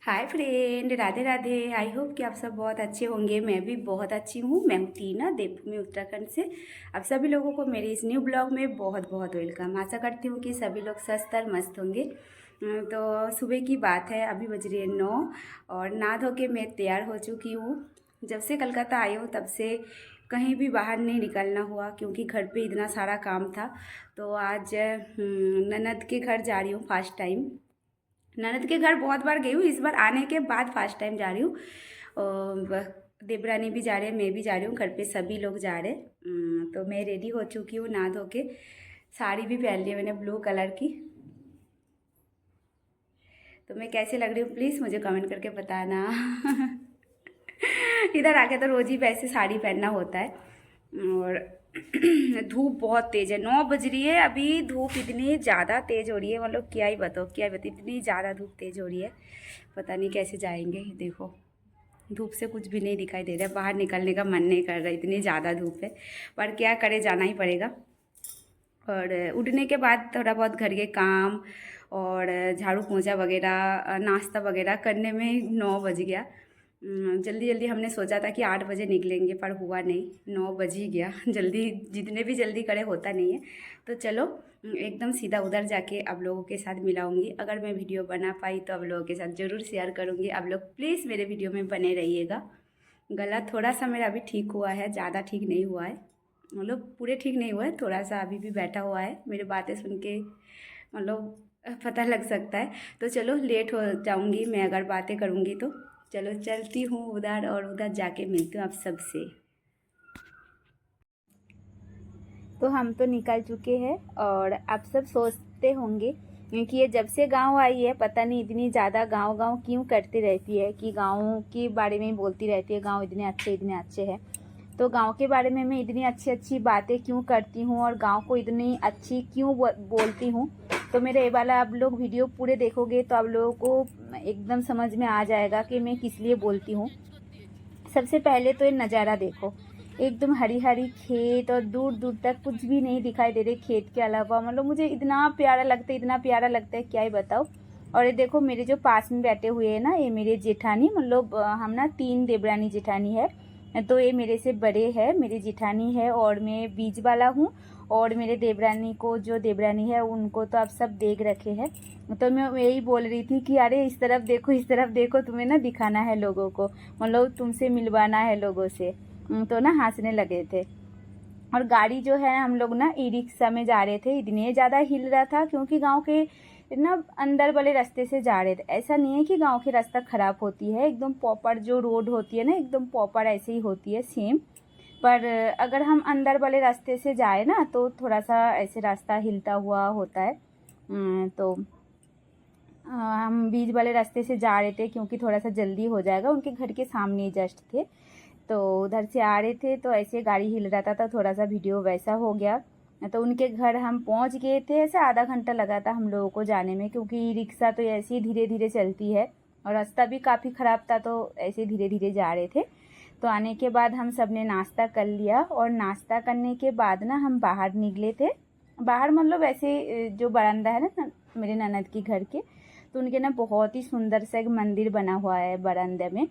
Hi friend, Radhe Radhe. I hope कि आप सब बहुत अच्छे होंगे। मैं भी बहुत अच्छी हूँ। मैं हूँ टीना, देवभूमि उत्तराखंड से। आप सभी लोगों को मेरे इस न्यू ब्लॉग में बहुत बहुत वेलकम। आशा करती हूँ कि सभी लोग स्वस्थ और मस्त होंगे। तो सुबह की बात है, अभी बज रही है 9 और नहा धो के मैं तैयार हो चुकी हूँ। जब से कलकत्ता आई हूँ तब से कहीं भी बाहर नहीं निकलना हुआ, क्योंकि घर पे इतना सारा काम था। तो आज ननद के घर जा रही हूँ फर्स्ट टाइम। ननद के घर बहुत बार गई हूँ, इस बार आने के बाद फर्स्ट टाइम जा रही हूँ। देवरानी भी जा रहे हैं, मैं भी जा रही हूँ, घर पे सभी लोग जा रहे हैं। तो मैं रेडी हो चुकी हूँ नहा धो के। साड़ी भी पहन ली है मैंने ब्लू कलर की। तो मैं कैसे लग रही हूँ प्लीज़ मुझे कमेंट करके बताना। इधर आके तो रोज़ ही वैसे साड़ी पहनना होता है। और धूप बहुत तेज़ है, 9 बज रही है अभी। धूप इतनी ज़्यादा तेज़ हो रही है, मतलब क्या ही बताओ क्या ही बताओ, इतनी ज़्यादा धूप तेज़ हो रही है। पता नहीं कैसे जाएंगे। देखो धूप से कुछ भी नहीं दिखाई दे रहा है, बाहर निकलने का मन नहीं कर रहा, इतनी ज़्यादा धूप है। पर क्या करे, जाना ही पड़ेगा। और उठने के बाद थोड़ा बहुत घर के काम और झाड़ू पोंछा वगैरह नाश्ता वगैरह करने में 9 बज गया। जल्दी जल्दी हमने सोचा था कि 8 बजे निकलेंगे, पर हुआ नहीं, 9 बज ही गया। जल्दी जितने भी जल्दी करे होता नहीं है। तो चलो एकदम सीधा उधर जाके आप लोगों के साथ मिलाऊंगी। अगर मैं वीडियो बना पाई तो आप लोगों के साथ ज़रूर शेयर करूँगी। आप लोग प्लीज़ मेरे वीडियो में बने रहिएगा। गला थोड़ा सा मेरा अभी ठीक हुआ है, ज़्यादा ठीक नहीं हुआ है, मतलब पूरे ठीक नहीं हुआ है, थोड़ा सा अभी भी बैठा हुआ है। मेरी बातें सुन के मतलब पता लग सकता है। तो चलो लेट हो जाऊंगी मैं अगर बातें करूंगी तो। चलो चलती हूँ उधर और उधर जाके मिलती हूँ आप सबसे। तो हम तो निकल चुके हैं और आप सब सोचते होंगे क्योंकि ये जब से गांव आई है पता नहीं इतनी ज़्यादा गांव गांव क्यों करती रहती है, कि गांव के बारे में बोलती रहती है, गांव इतने अच्छे हैं। तो गांव के बारे में मैं इतनी अच्छी अच्छी बातें क्यों करती हूँ और गांव को इतनी अच्छी क्यों बोलती हूँ। तो मेरे ये वाला आप लोग वीडियो पूरे देखोगे तो आप लोगों को एकदम समझ में आ जाएगा कि मैं किस लिए बोलती हूँ। सबसे पहले तो ये नज़ारा देखो, एकदम हरी हरी खेत और दूर दूर तक कुछ भी नहीं दिखाई दे रहे खेत के अलावा। मतलब मुझे इतना प्यारा लगता है, इतना प्यारा लगता है क्या ही बताओ। और ये देखो मेरे जो पास में बैठे हुए हैं ना, ये मेरे जेठानी, मतलब हम ना 3 देवरानी जेठानी है। तो ये मेरे से बड़े है, मेरी जेठानी है और मैं बीच वाला हूँ। और मेरे देवरानी को, जो देवरानी है उनको तो आप सब देख रखे हैं। तो मैं यही बोल रही थी कि अरे इस तरफ देखो, इस तरफ देखो, तुम्हें ना दिखाना है लोगों को, मतलब तुमसे मिलवाना है लोगों से। तो ना हंसने लगे थे। और गाड़ी जो है हम लोग ना ई रिक्शा में जा रहे थे, इतने ज़्यादा हिल रहा था क्योंकि गांव के ना अंदर वाले रास्ते से जा रहे थे। ऐसा नहीं है कि गांव की रास्ता ख़राब होती है, एकदम प्रॉपर जो रोड होती है ना एकदम प्रॉपर ऐसे ही होती है सेम। पर अगर हम अंदर वाले रास्ते से जाए ना तो थोड़ा सा ऐसे रास्ता हिलता हुआ होता है। तो हम बीच वाले रास्ते से जा रहे थे क्योंकि थोड़ा सा जल्दी हो जाएगा, उनके घर के सामने ही जस्ट थे। तो उधर से आ रहे थे तो ऐसे गाड़ी हिल रहा था तो थोड़ा सा वीडियो वैसा हो गया। तो उनके घर हम पहुंच गए थे, ऐसे आधा घंटा लगा था हम लोगों को जाने में, क्योंकि रिक्शा तो ऐसे ही धीरे धीरे चलती है और रास्ता भी काफ़ी ख़राब था, तो ऐसे धीरे धीरे जा रहे थे। तो आने के बाद हम सब ने नाश्ता कर लिया और नाश्ता करने के बाद ना हम बाहर निकले थे। बाहर मतलब ऐसे जो बरामदा है ना मेरे ननद के घर के, तो उनके ना बहुत ही सुंदर सा एक मंदिर बना हुआ है बरामदे में।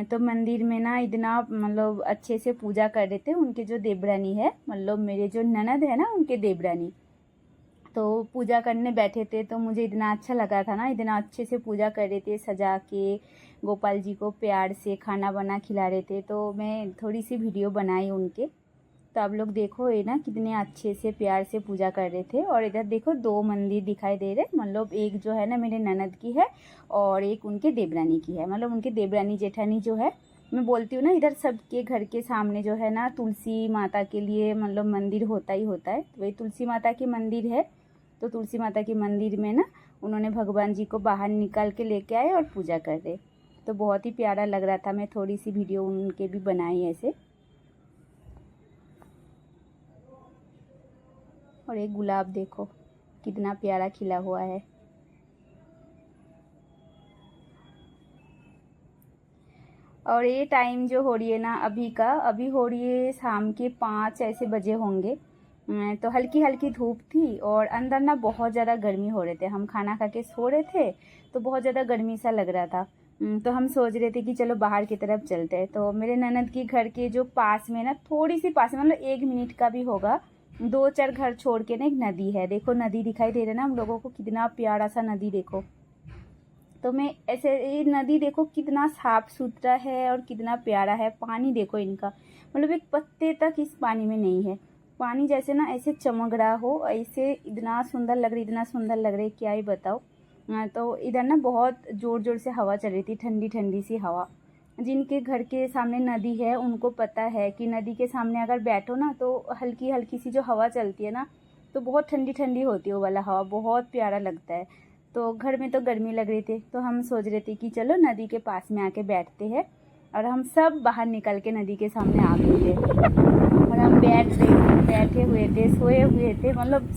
तो मंदिर में ना इतना मतलब अच्छे से पूजा कर रहे थे उनके जो देवरानी है, मतलब मेरे जो ननद है ना उनके देवरानी। तो पूजा करने बैठे थे तो मुझे इतना अच्छा लगा था ना, इतना अच्छे से पूजा कर रहे थे सजा के, गोपाल जी को प्यार से खाना बना खिला रहे थे। तो मैं थोड़ी सी वीडियो बनाई उनके। तो आप लोग देखो ये ना कितने अच्छे से प्यार से पूजा कर रहे थे। और इधर देखो 2 मंदिर दिखाई दे रहे, मतलब एक जो है ना मेरे ननद की है और एक उनके देवरानी की है। मतलब उनके देवरानी जेठानी जो है, मैं बोलती हूँ ना इधर सबके घर के सामने जो है ना तुलसी माता के लिए मतलब मंदिर होता ही होता है, तो वही तुलसी माता की मंदिर है। तो तुलसी माता के मंदिर में ना उन्होंने भगवान जी को बाहर निकाल के लेके आए और पूजा कर रहे। तो बहुत ही प्यारा लग रहा था, मैं थोड़ी सी वीडियो उनके भी बनाई ऐसे। और एक गुलाब देखो कितना प्यारा खिला हुआ है। और ये टाइम जो हो रही है ना अभी का, अभी हो रही है शाम के 5 ऐसे बजे होंगे। तो हल्की हल्की धूप थी और अंदर ना बहुत ज़्यादा गर्मी हो रहे थे। हम खाना खा के सो रहे थे तो बहुत ज़्यादा गर्मी सा लग रहा था। तो हम सोच रहे थे कि चलो बाहर की तरफ चलते हैं। तो मेरे ननद की घर के जो पास में ना, थोड़ी सी पास में, मतलब 1 मिनट का भी होगा, 2-4 घर छोड़ के ना एक नदी है। देखो नदी दिखाई दे रहा है ना हम लोगों को, कितना प्यारा सा नदी देखो। तो मैं ऐसे, ये नदी देखो कितना साफ सुथरा है और कितना प्यारा है। पानी देखो इनका, मतलब एक पत्ते तक इस पानी में नहीं है। पानी जैसे ना ऐसे चमक रहा हो, ऐसे इतना सुंदर लग रही, इतना सुंदर लग रही, क्या ही बताओ। तो इधर ना बहुत ज़ोर ज़ोर से हवा चल रही थी, ठंडी ठंडी सी हवा। जिनके घर के सामने नदी है उनको पता है कि नदी के सामने अगर बैठो ना तो हल्की हल्की सी जो हवा चलती है ना, तो बहुत ठंडी ठंडी होती है वो वाला हवा, बहुत प्यारा लगता है। तो घर में तो गर्मी लग रही थी, तो हम सोच रहे थे कि चलो नदी के पास में आके बैठते हैं। और हम सब बाहर निकल के नदी के सामने आ गए थे और हम बैठे हुए थे, सोए हुए थे, मतलब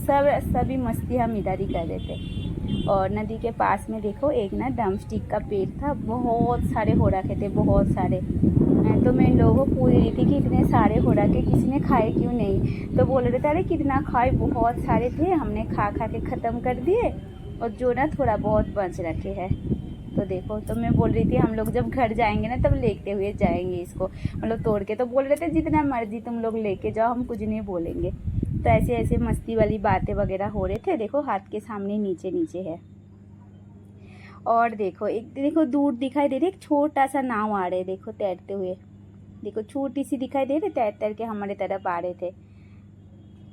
सभी मस्ती हम इधर ही कर रहे थे। और नदी के पास में देखो एक ना ड्रमस्टिक का पेड़ था, बहुत सारे हो रखे थे, बहुत सारे। तो मैं इन लोगों को पूछ रही थी कि इतने सारे हो रखे, किसी ने खाए क्यों नहीं। तो बोल रहे थे अरे कितना खाए, बहुत सारे थे, हमने खा खा के ख़त्म कर दिए और जो ना थोड़ा बहुत बच रखे हैं। तो देखो, तो मैं बोल रही थी हम लोग जब घर जाएंगे ना तब लेते हुए जाएंगे इसको, मतलब तोड़ के। तो बोल रहे थे जितना मर्जी तुम लोग लेके जाओ, हम कुछ नहीं बोलेंगे। तो ऐसे ऐसे मस्ती वाली बातें वगैरह हो रहे थे। देखो हाथ के सामने नीचे नीचे है। और देखो एक, देखो दूर दिखाई दे रही एक छोटा सा नाव आ रहे, देखो तैरते हुए, देखो छोटी सी दिखाई दे रही, तैर तैर के हमारे तरफ आ रहे थे,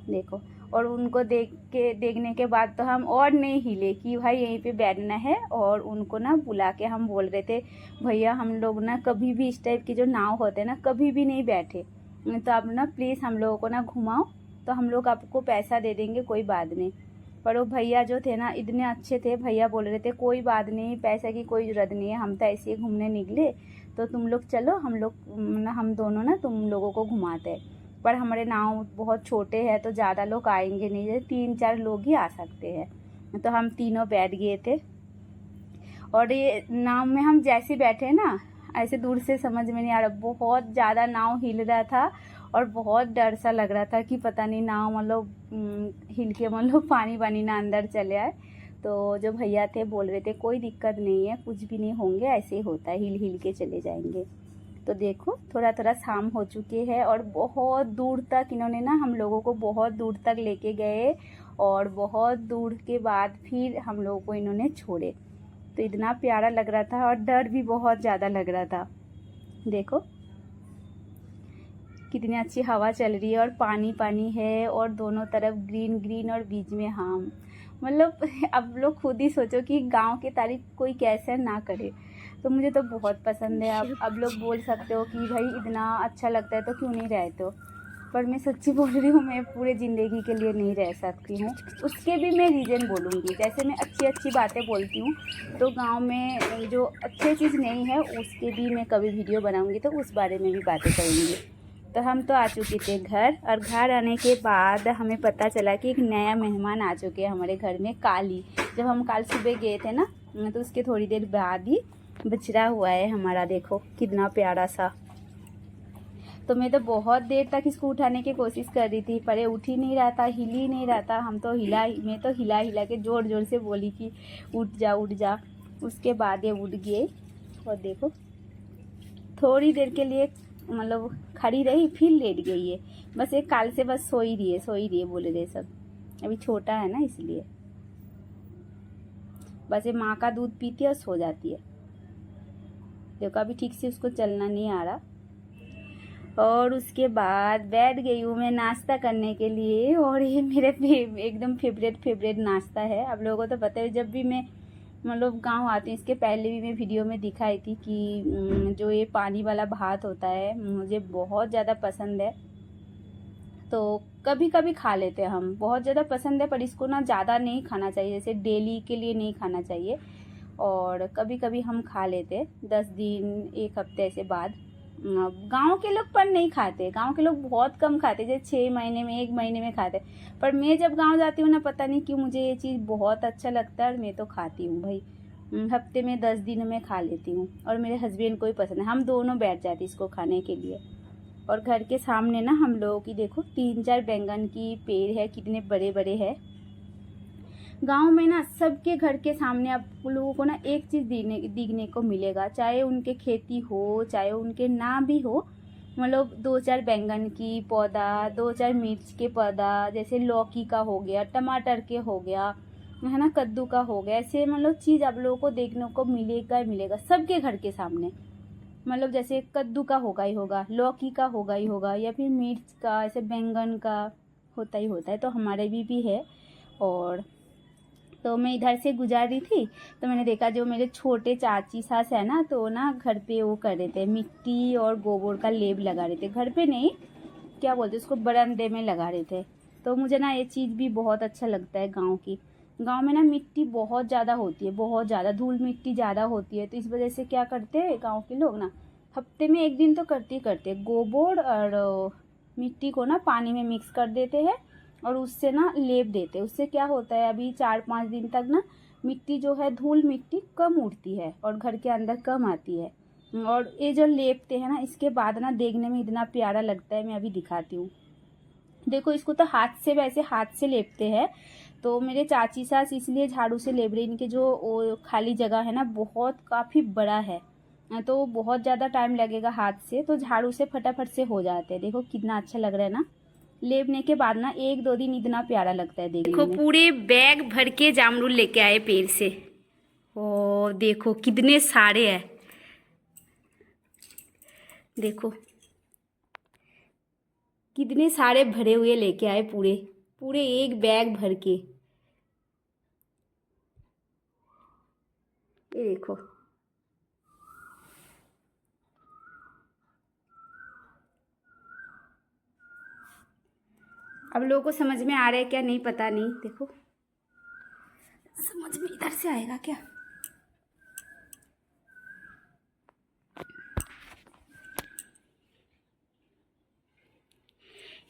देखो। और उनको देखने के बाद तो हम और नहीं हिले कि भाई यहीं पे बैठना है। और उनको ना बुला के हम बोल रहे थे भैया हम लोग ना कभी भी इस टाइप की जो नाव होते हैं ना कभी भी नहीं बैठे, तो आप ना प्लीज़ हम लोगों को ना घुमाओ, तो हम लोग आपको पैसा दे देंगे, कोई बात नहीं। पर वो भैया जो थे ना इतने अच्छे थे, भैया बोल रहे थे कोई बात नहीं, पैसे की कोई ज़रूरत नहीं है, हम तो ऐसे ही घूमने निकले, तो तुम लोग चलो, हम दोनों ना तुम लोगों को घुमाते हैं। पर हमारे नाव बहुत छोटे हैं तो ज़्यादा लोग आएंगे नहीं, जैसे 3-4 लोग ही आ सकते हैं। तो हम तीनों बैठ गए थे और ये नाव में हम जैसे बैठे ना, ऐसे दूर से समझ में नहीं आ रहा, बहुत ज़्यादा नाव हिल रहा था और बहुत डर सा लग रहा था कि पता नहीं नाव मतलब हिल के मतलब पानी ना अंदर चले आए। तो जो भैया थे बोल रहे थे कोई दिक्कत नहीं है, कुछ भी नहीं होंगे, ऐसे ही होता है, हिल हिल के चले जाएंगे। तो देखो थोड़ा थोड़ा शाम हो चुके हैं और बहुत दूर तक इन्होंने ना हम लोगों को बहुत दूर तक लेके गए और बहुत दूर के बाद फिर हम लोगों को इन्होंने छोड़े। तो इतना प्यारा लग रहा था और डर भी बहुत ज़्यादा लग रहा था। देखो कितनी अच्छी हवा चल रही है और पानी पानी है और दोनों तरफ ग्रीन ग्रीन और बीच में हम, मतलब अब लोग खुद ही सोचो कि गांव की तारीफ कोई कैसे ना करे। तो मुझे तो बहुत पसंद है। अब लोग बोल सकते हो कि भाई इतना अच्छा लगता है तो क्यों नहीं रहते हो, पर मैं सच्ची बोल रही हूँ, मैं पूरे ज़िंदगी के लिए नहीं रह सकती हूँ। उसके भी मैं रीज़न बोलूँगी, जैसे मैं अच्छी अच्छी बातें बोलती हूँ तो गांव में जो अच्छी चीज़ नहीं है उसके भी मैं कभी वीडियो बनाऊँगी तो उस बारे में भी बातें करूँगी। तो हम तो आ चुके थे घर, और घर आने के बाद हमें पता चला कि एक नया मेहमान आ चुके हैं हमारे घर में, काली। जब हम कल सुबह गए थे ना तो उसके थोड़ी देर बाद ही बछड़ा हुआ है हमारा, देखो कितना प्यारा सा। तो मैं तो बहुत देर तक इसको उठाने की कोशिश कर रही थी, पर ये उठ ही नहीं रहा था, हिल ही नहीं रहा था। मैं तो हिला हिला के ज़ोर ज़ोर से बोली कि उठ जा उठ जा। उसके बाद ये उठ गए और देखो थोड़ी देर के लिए मतलब खड़ी रही, फिर लेट गई है। बस एक काल से बस सो ही रही है बोले रहे सब, अभी छोटा है ना इसलिए। बस ये माँ का दूध पीती है और सो जाती है। देखो अभी ठीक से उसको चलना नहीं आ रहा। और उसके बाद बैठ गई हूँ मैं नाश्ता करने के लिए, और ये मेरे एकदम फेवरेट नाश्ता है। आप लोगों को तो पता है, जब भी मैं मतलब गांव आती हूँ, इसके पहले भी मैं वीडियो में दिखाई थी कि जो ये पानी वाला भात होता है मुझे बहुत ज़्यादा पसंद है। तो कभी कभी खा लेते हैं हम, बहुत ज़्यादा पसंद है पर इसको ना ज़्यादा नहीं खाना चाहिए, जैसे डेली के लिए नहीं खाना चाहिए। और कभी कभी हम खा लेते 10 दिन 1 हफ्ते ऐसे बाद। गांव के लोग पर नहीं खाते, गांव के लोग बहुत कम खाते, जैसे 6 महीने में 1 महीने में खाते। पर मैं जब गांव जाती हूँ ना, पता नहीं क्यों मुझे ये चीज़ बहुत अच्छा लगता है और मैं तो खाती हूँ भाई। हफ्ते में 10 दिन में खा लेती हूँ और मेरे हस्बैंड को ही पसंद है, हम दोनों बैठ जाते इसको खाने के लिए। और घर के सामने ना हम लोगों की देखो 3-4 बैंगन की पेड़ है, कितने बड़े बड़े हैं। गांव में ना सबके घर के सामने आप लोगों को ना एक चीज़ दिखने को मिलेगा, चाहे उनके खेती हो चाहे उनके ना भी हो। मतलब 2-4 बैंगन की पौधा, 2-4 मिर्च के पौधा, जैसे लौकी का हो गया, टमाटर के हो गया, है ना, कद्दू का हो गया, ऐसे मतलब चीज़ आप लोगों को देखने को मिलेगा ही मिलेगा सबके घर के सामने। मतलब जैसे कद्दू का होगा ही होगा, लौकी का होगा ही होगा, या फिर मिर्च का, ऐसे बैंगन का होता ही होता है। तो हमारे भी है। और तो मैं इधर से गुजार रही थी तो मैंने देखा जो मेरे छोटे चाची सास है ना, तो ना घर पे वो कर रहे थे, मिट्टी और गोबर का लेप लगा रहे थे। घर पे नहीं, क्या बोलते उसको, बरामदे में लगा रहे थे। तो मुझे ना ये चीज़ भी बहुत अच्छा लगता है गाँव की। गाँव में ना मिट्टी बहुत ज़्यादा होती है, बहुत ज़्यादा धूल मिट्टी ज़्यादा होती है। तो इस वजह से क्या करते हैं गाँव के लोग ना, हफ्ते में एक दिन तो करते ही करते, गोबर और मिट्टी को ना पानी में मिक्स कर देते हैं और उससे ना लेप देते हैं। उससे क्या होता है, अभी 4-5 दिन तक ना मिट्टी जो है, धूल मिट्टी कम उड़ती है और घर के अंदर कम आती है। और ये जो लेपते हैं ना, इसके बाद ना देखने में इतना प्यारा लगता है। मैं अभी दिखाती हूँ, देखो इसको तो हाथ से, वैसे हाथ से लेपते हैं। तो मेरे चाची सास इसलिए झाड़ू से लेप रही, इनके जो वो खाली जगह है ना बहुत काफ़ी बड़ा है, तो बहुत ज़्यादा टाइम लगेगा हाथ से, तो झाड़ू से फटाफट से हो जाते हैं। देखो कितना अच्छा लग रहा है ना, लेपने के बाद ना 1-2 दिन इतना प्यारा लगता है देखने में। देखो पूरे बैग भर के जामुन लेके आए पेड़ से। ओ देखो कितने सारे हैं, देखो कितने सारे भरे हुए लेके आए, पूरे पूरे एक बैग भर के। ये देखो, अब लोगों को समझ में आ रहा है क्या नहीं पता नहीं। देखो समझ में इधर से आएगा क्या।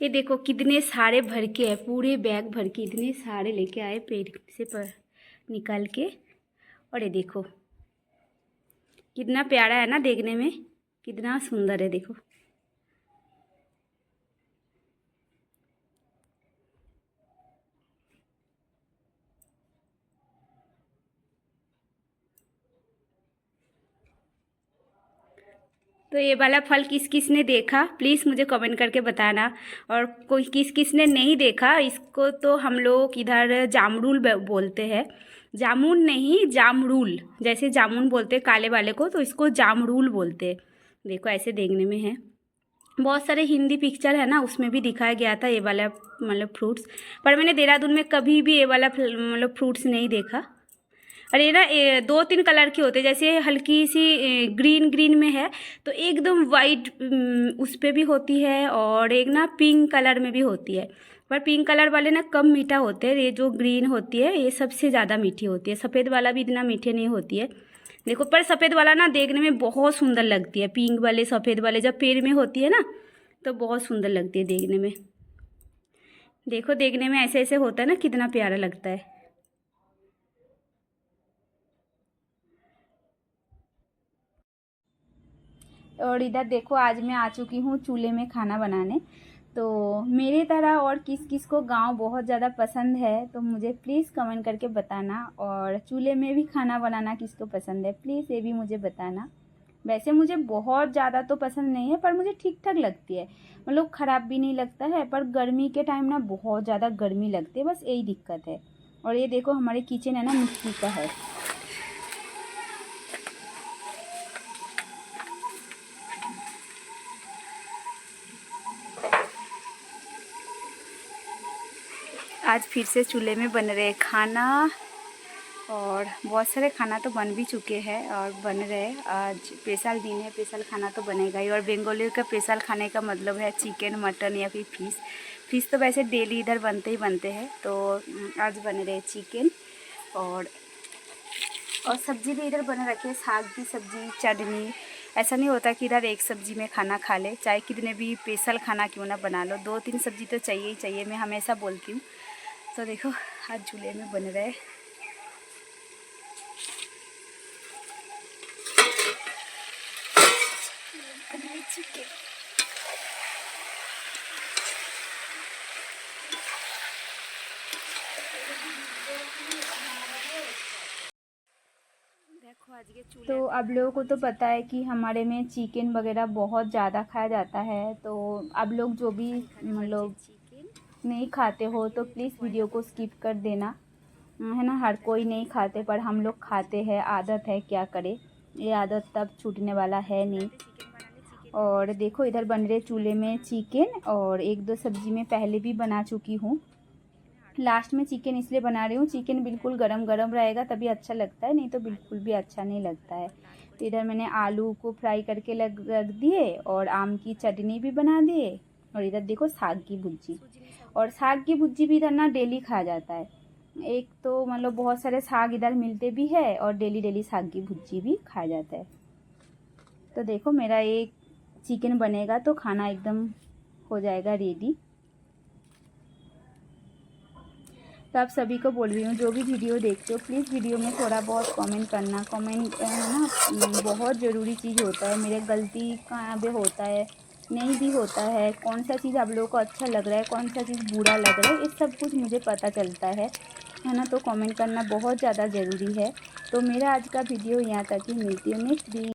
ये देखो कितने सारे भर के है, पूरे बैग भर के इतने सारे लेके आए पेड़ से पर निकाल के। और ये देखो कितना प्यारा है ना देखने में, कितना सुंदर है देखो। तो ये वाला फल किस किस ने देखा प्लीज़ मुझे कमेंट करके बताना। और कोई किस किस ने नहीं देखा, इसको तो हम लोग इधर जामरूल बोलते हैं, जामुन नहीं जामरूल। जैसे जामुन बोलते हैं काले वाले को, तो इसको जामरूल बोलते हैं। देखो ऐसे देखने में है। बहुत सारे हिंदी पिक्चर है ना, उसमें भी दिखाया गया था ये वाला मतलब फ्रूट्स, पर मैंने देहरादून में कभी भी ये वाला मतलब फ्रूट्स नहीं देखा। और ये ना 2-3 कलर के होते हैं, जैसे हल्की सी ग्रीन ग्रीन में है, तो एकदम वाइट उस पर भी होती है, और एक ना पिंक कलर में भी होती है। पर पिंक कलर वाले ना कम मीठा होते हैं, ये जो ग्रीन होती है ये सबसे ज़्यादा मीठी होती है। सफ़ेद वाला भी इतना मीठे नहीं होती है। देखो पर सफ़ेद वाला ना देखने में बहुत सुंदर लगती है, पिंक वाले सफ़ेद वाले जब पेड़ में होती है ना तो बहुत सुंदर लगती है देखने में। देखो देखने में ऐसे ऐसे होता है ना, कितना प्यारा लगता है। और इधर देखो आज मैं आ चुकी हूँ चूल्हे में खाना बनाने। तो मेरे तरह और किस किस को गांव बहुत ज़्यादा पसंद है तो मुझे प्लीज़ कमेंट करके बताना। और चूल्हे में भी खाना बनाना किसको पसंद है प्लीज़ ये भी मुझे बताना। वैसे मुझे बहुत ज़्यादा तो पसंद नहीं है, पर मुझे ठीक ठाक लगती है, मतलब ख़राब भी नहीं लगता है। पर गर्मी के टाइम ना बहुत ज़्यादा गर्मी लगती है, बस यही दिक्कत है। और ये देखो हमारे किचन है ना मिट्टी का है। आज फिर से चूल्हे में बन रहे खाना, और बहुत सारे खाना तो बन भी चुके हैं और बन रहे। आज स्पेशल दिन है, स्पेशल खाना तो बनेगा ही। और बंगाली का स्पेशल खाने का मतलब है चिकन मटन या फिर फिश। फिश तो वैसे डेली इधर बनते ही बनते हैं, तो आज बन रहे चिकन। और सब्ज़ी भी इधर बना रखी है, साग की सब्ज़ी, चटनी। ऐसा नहीं होता कि इधर एक सब्ज़ी में खाना खा ले, चाहे कितने भी स्पेशल खाना क्यों ना बना लो, 2-3 सब्ज़ी तो चाहिए ही चाहिए, मैं हमेशा बोलती हूँ। तो देखो आज चूल्हे में बन रहे चिकन। तो आप लोगों को तो पता है कि हमारे में चिकन वगैरह बहुत ज़्यादा खाया जाता है। तो आप लोग जो भी मतलब नहीं खाते हो तो प्लीज़ वीडियो को स्किप कर देना, है ना। हर कोई नहीं खाते पर हम लोग खाते हैं, आदत है, क्या करें, ये आदत तब छूटने वाला है नहीं। और देखो इधर बन रहे चूल्हे में चिकन, और एक दो सब्ज़ी में पहले भी बना चुकी हूँ। लास्ट में चिकन इसलिए बना रही हूँ, चिकन बिल्कुल गरम गरम रहेगा तभी अच्छा लगता है, नहीं तो बिल्कुल भी अच्छा नहीं लगता है। तो इधर मैंने आलू को फ्राई करके रख दिए, और आम की चटनी भी बना दिए, और इधर देखो साग की भुज्जी। और साग की भुज्जी भी इधर ना डेली खाया जाता है। एक तो मतलब बहुत सारे साग इधर मिलते भी है, और डेली डेली साग की भुज्जी भी खाया जाता है। तो देखो मेरा एक चिकन बनेगा तो खाना एकदम हो जाएगा रेडी। तो आप सभी को बोल रही हूँ, जो भी वीडियो देखते हो प्लीज़ वीडियो में थोड़ा बहुत कमेंट करना। कमेंट है ना बहुत ज़रूरी चीज़ होता है। मेरे गलती कहाँ पे होता है, नहीं भी होता है, कौन सा चीज़ आप लोगों को अच्छा लग रहा है, कौन सा चीज़ बुरा लग रहा है, ये सब कुछ मुझे पता चलता है ना। तो कमेंट करना बहुत ज़्यादा ज़रूरी है। तो मेरा आज का वीडियो यहाँ तक ही, मिलती हूँ नेक्स्ट दिन।